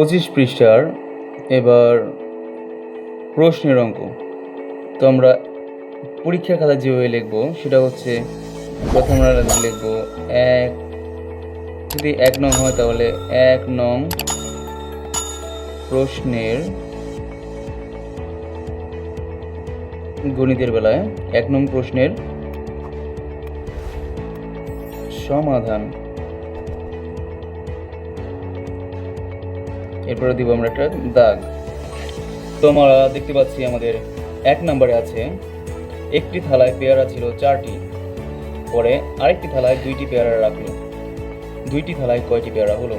25 পৃষ্ঠার এবার প্রশ্নের অঙ্ক। তো আমরা পরীক্ষার খাতায় যেভাবে লিখবো সেটা হচ্ছে প্রথমে আমরা লিখবো এক, যদি 1 নং হয় তাহলে 1 নং প্রশ্নের গণিতের বেলায় 1 নং প্রশ্নের সমাধান। এরপরে দিব আমরা একটা দাগ। তো আমরা দেখতে পাচ্ছি আমাদের 1 নম্বরে আছে একটি থালায় পেয়ারা ছিল 4টি, পরে আরেকটি থালায় 2টি পেয়ারা রাখলো, 2টি থালায় কয়টি পেয়ারা হলো?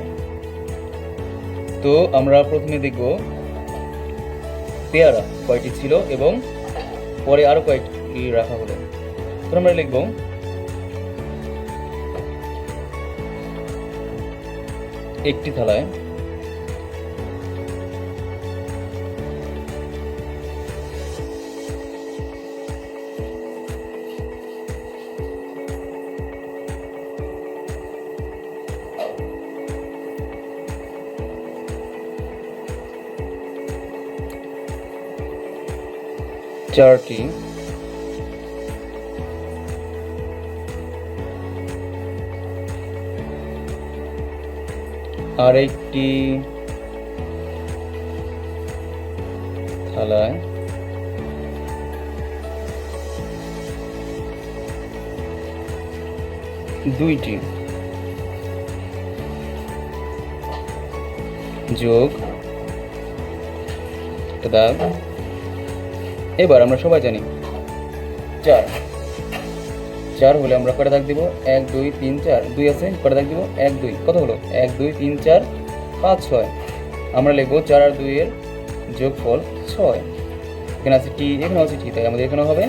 তো আমরা প্রথমে দেখব পেয়ারা কয়টি ছিল এবং পরে আরো কয়টি রাখা হলো। তো আমরা লিখব একটি থালায় চারটি আরেকটি থালায় 2টি যোগ দাগ। এবার আমরা সবাই জানি 4 হলে আমরা কয়টা দাগ দিব? 1 2 3 4, 2 আছে, কয়টা দাগ দিব? 1 2, কত হলো? 1 2 3 4 5 6। আমরা লিখবো 4 আর 2 এর যোগফল 6। এখানে আছে টি, এখানে আছে টি, তাই আমাদের এখানে হবে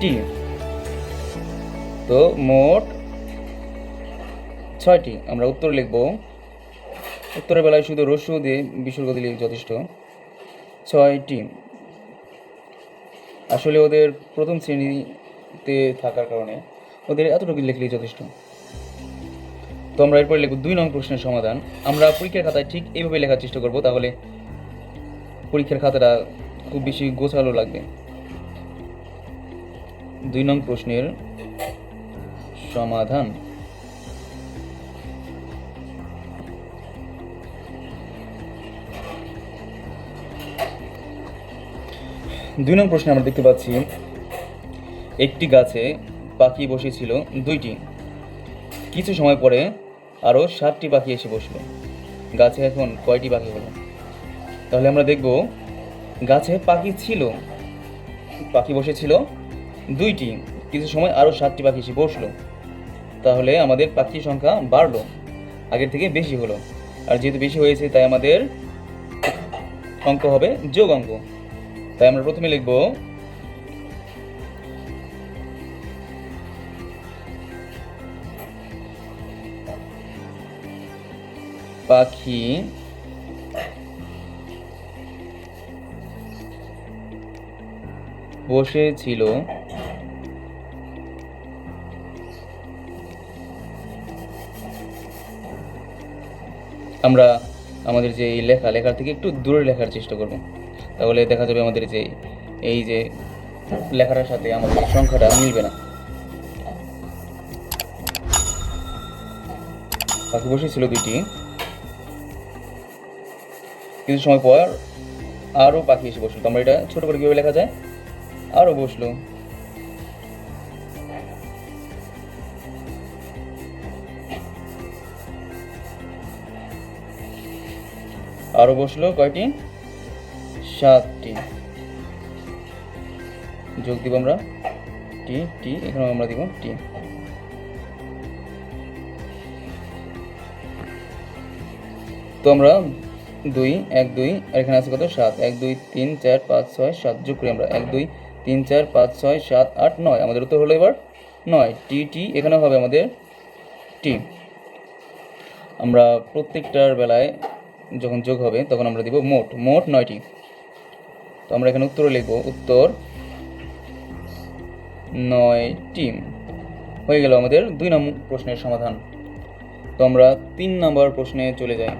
টি। তো মোট 6টি। আমরা উত্তর লিখবো, উত্তরের বেলায় শুধু রস্য দিয়ে বিসর্গ দিলে যথেষ্ট। 6টি। আসলে ওদের প্রথম শ্রেণীতে থাকার কারণে ওদের এতটুকু লিখলেই যথেষ্ট। তো আমরা এরপরে লিখব 2 নং প্রশ্নের সমাধান। আমরা পরীক্ষার খাতায় ঠিক এইভাবে লেখার চেষ্টা করব, তাহলে পরীক্ষার খাতাটা খুব বেশি গোছালো লাগবে। 2 নং প্রশ্নের সমাধান। দুই নং প্রশ্নে আমরা দেখতে পাচ্ছি একটি গাছে পাখি বসেছিল 2টি, কিছু সময় পরে আরও 7টি পাখি এসে বসলো, গাছে এখন কয়টি পাখি হলো? তাহলে আমরা দেখব গাছে পাখি ছিল, পাখি বসেছিল 2টি, কিছু সময় আরও 7টি পাখি এসে বসলো, তাহলে আমাদের পাখির সংখ্যা বাড়লো, আগের থেকে বেশি হলো। আর যেহেতু বেশি হয়েছে তাই আমাদের অঙ্ক হবে যোগ অঙ্ক। তাই আমরা প্রথমে লিখব পাখি বসেছিল আমরা আমাদের যে লেখার থেকে একটু দূরে লেখার চেষ্টা করব, তাহলে দেখা যাবে আমাদের যে এই যে লেখাটার সাথে আমাদের সংখ্যাটা মিলবে না। পাখি বসেছিল 2টি, কিছু সময় পর আরও পাখি এসে বসলো। আমরা এটা ছোট করে কিভাবে লেখা যায়? আরও বসলো, আরও বসলো কয়টি? 7টি। যোগ দিব আমরা টি, টি এখানে আমরা দিব টি। তো আমরা 2 1 2 আর এখানে আছে কত? 7। 1 2 3 4 5 6 7 যোগ করি আমরা 1 2 3 4 5 6 7 8 9। আমাদের উত্তর হলো এবার 9। টি টি এখানে হবে আমাদের টি। আমরা প্রত্যেকটার বেলায় যখন যোগ হবে তখন আমরা দিব মোট 9টি। তো আমরা এখানে উত্তর লিখব, উত্তর 9টি। হয়ে গেল আমাদের 2 নম্বর প্রশ্নের সমাধান। তো আমরা 3 নম্বর প্রশ্নে চলে যাই।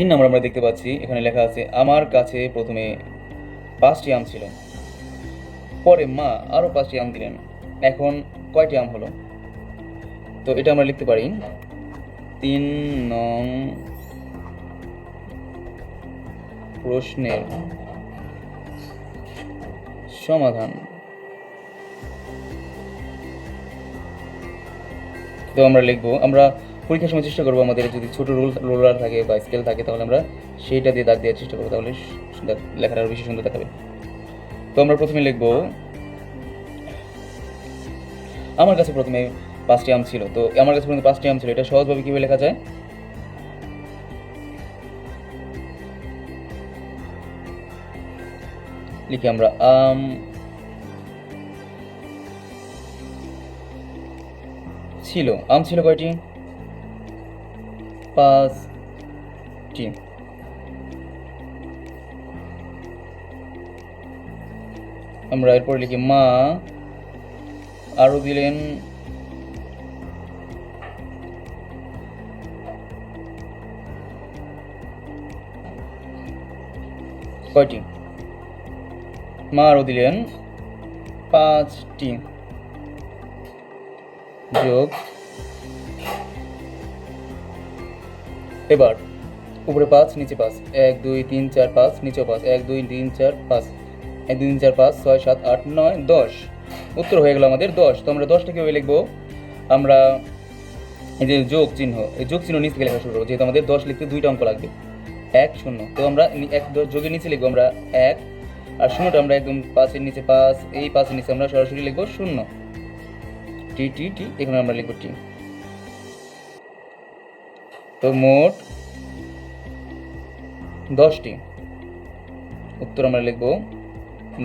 3 নম্বর আমরা দেখতে পাচ্ছি এখানে লেখা আছে আমার কাছে প্রথমে 5টি আম ছিল, পরে মা আরও 5টি আম দিলেন, এখন কয়টি আম হলো? তো এটা আমরা লিখতে পারি 3 নং প্রশ্নের সমাধান। তো আমরা লিখবো, আমরা পরীক্ষার সময় চেষ্টা করবো আমাদের যদি ছোট রোলার থাকে বা স্কেল থাকে তাহলে আমরা সেইটা দিয়ে দাগ দেওয়ার চেষ্টা করবো, তাহলে লেখাটা আরও বেশি সুন্দর দেখাবে। তো আমরা প্রথমে লিখবো আমার কাছে প্রথমে 5টি আম ছিল। তো আমার কাছে প্রথমে 5টি আম ছিল, এটা সহজভাবে কীভাবে লেখা যায়? লিখি আমরা আম ছিল। আম ছিল কয়টি? 5টি। আমরা এরপর লিখি মা আরো দিলেন কয়টি? মা আরো দিলেন 5টি, যোগ, এবার উপরে 5 নিচে 5, 1 2 3 4 5, নিচেও 5, 1 2 3 4 5, 1 2 3 4 5 6 7 8 9 10। উত্তর হয়ে গেল আমাদের 10। তো আমরা 10টা কীভাবে লিখবো? আমরা এই যে যোগ চিহ্ন, এই যোগ চিহ্ন নিচ থেকে লেখা শুরু করবো, যেহেতু আমাদের 10 লিখতে 2টা অঙ্ক লাগবে, 1 0। তো আমরা 1 10 যোগের নিচে লিখবো আমরা 1, আর শূন্যটা আমরা একদম 5-এর নিচে 5, এই 5-এর নিচে আমরা সরাসরি লিখবো 0, টি টি টি, এখানে আমরা লিখবো টি। তো মোট 10টি। উত্তর আমরা লিখবো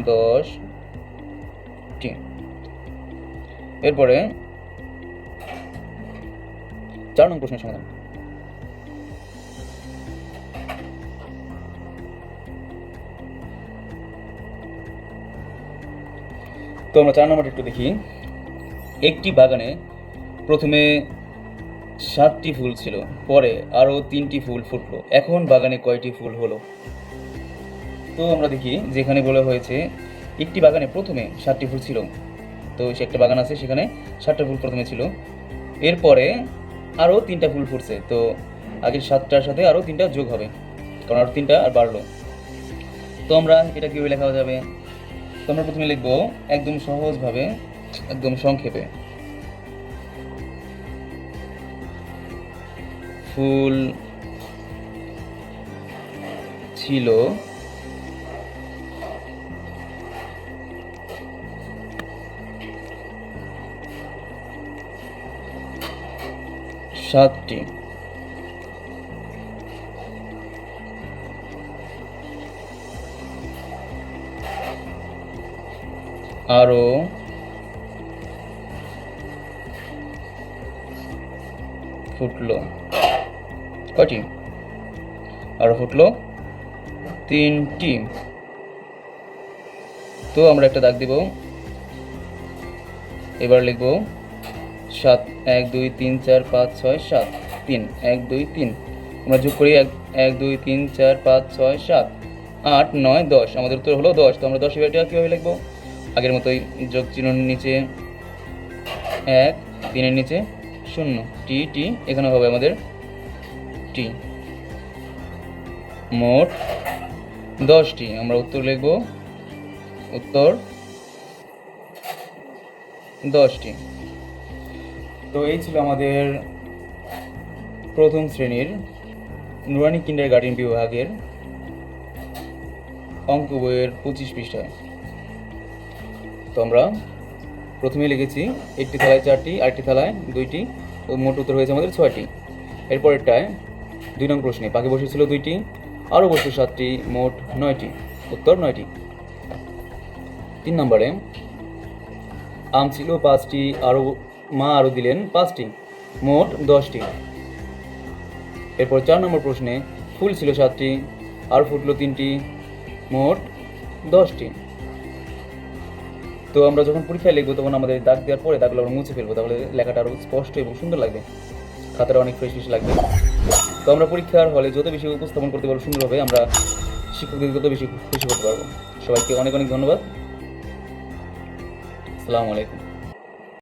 10টি। এরপরে 4 নং প্রশ্নের সমাধান। তো আমরা 4 নম্বরটা একটু দেখি। একটি বাগানে প্রথমে 7টি ফুল ছিল, পরে আরও 3টি ফুল ফুটলো, এখন বাগানে কয়টি ফুল হলো? তো আমরা দেখি যেখানে বলা হয়েছে একটি বাগানে প্রথমে 7টি ফুল ছিল, তো সে একটা বাগান আছে, সেখানে 7টা ফুল প্রথমে ছিল, এরপরে আরও 3টা ফুল ফুটছে, তো আগের 7টার সাথে আরও 3টা যোগ হবে, কারণ আরও 3টা আর বাড়লো। তো আমরা এটা কীভাবে লেখা যাবে? তো আমরা প্রথমে লিখবো একদম সহজভাবে, একদম সংক্ষেপে, ফুল ছিল 7টি, আরো ফুটলো কয়টি? আরো ফুটলো 3টি। তো আমরা একটা দাগ দিব, এবার লিখবো 7, 1 2 3 4 5 6 7, 3, 1 2 3, আমরা যোগ করি 1 2 3 4 5 6 7 8 9 10, আমাদের উত্তর হলো 10। তো আমরা 10 এটা কীভাবে লিখবো? আগের মতোই যোগ চিহ্নের নিচে 1, 3-এর নিচে 0, টি টি, এখানে হবে আমাদের টি। মোট 10টি। আমরা উত্তর লিখবো, উত্তর 10টি। তো এই ছিল আমাদের প্রথম শ্রেণীর নুরানি কিন্ডারগার্টেন বিভাগের অঙ্ক বইয়ের 25 পৃষ্ঠায়। তো আমরা প্রথমে লিখেছি একটি থালায় 4টি, আরেকটি থালায় 2টি, তো মোট উত্তর হয়েছে আমাদের 6টি। এরপরেরটায় 2 নং প্রশ্নে পাখি বসেছিল 2টি, আরও বসে 7টি, মোট 9টি, উত্তর 9টি। 3 নম্বরে আম ছিল 5টি, মা আরও দিলেন 5টি, মোট 10টি। এরপর 4 নম্বর প্রশ্নে ফুল ছিল 7টি, আর ফুটলো 3টি, মোট 10টি। তো আমরা যখন পরীক্ষায় লিখবো তখন আমাদের দাগ দেওয়ার পরে দাগগুলো আমরা মুছে ফেলবো, তাহলে লেখাটা আরও স্পষ্ট এবং সুন্দর লাগবে। খাতাটা অনেক ফ্রেশ ফ্রেশ লাগবে। তো আমরা পরীক্ষার হলে যত বেশি উপস্থাপন করতে পারবো সুন্দরভাবে, আমরা শিক্ষকদের তত বেশি খুশি করতে পারবো। সবাইকে অনেক অনেক ধন্যবাদ। আসসালামু আলাইকুম।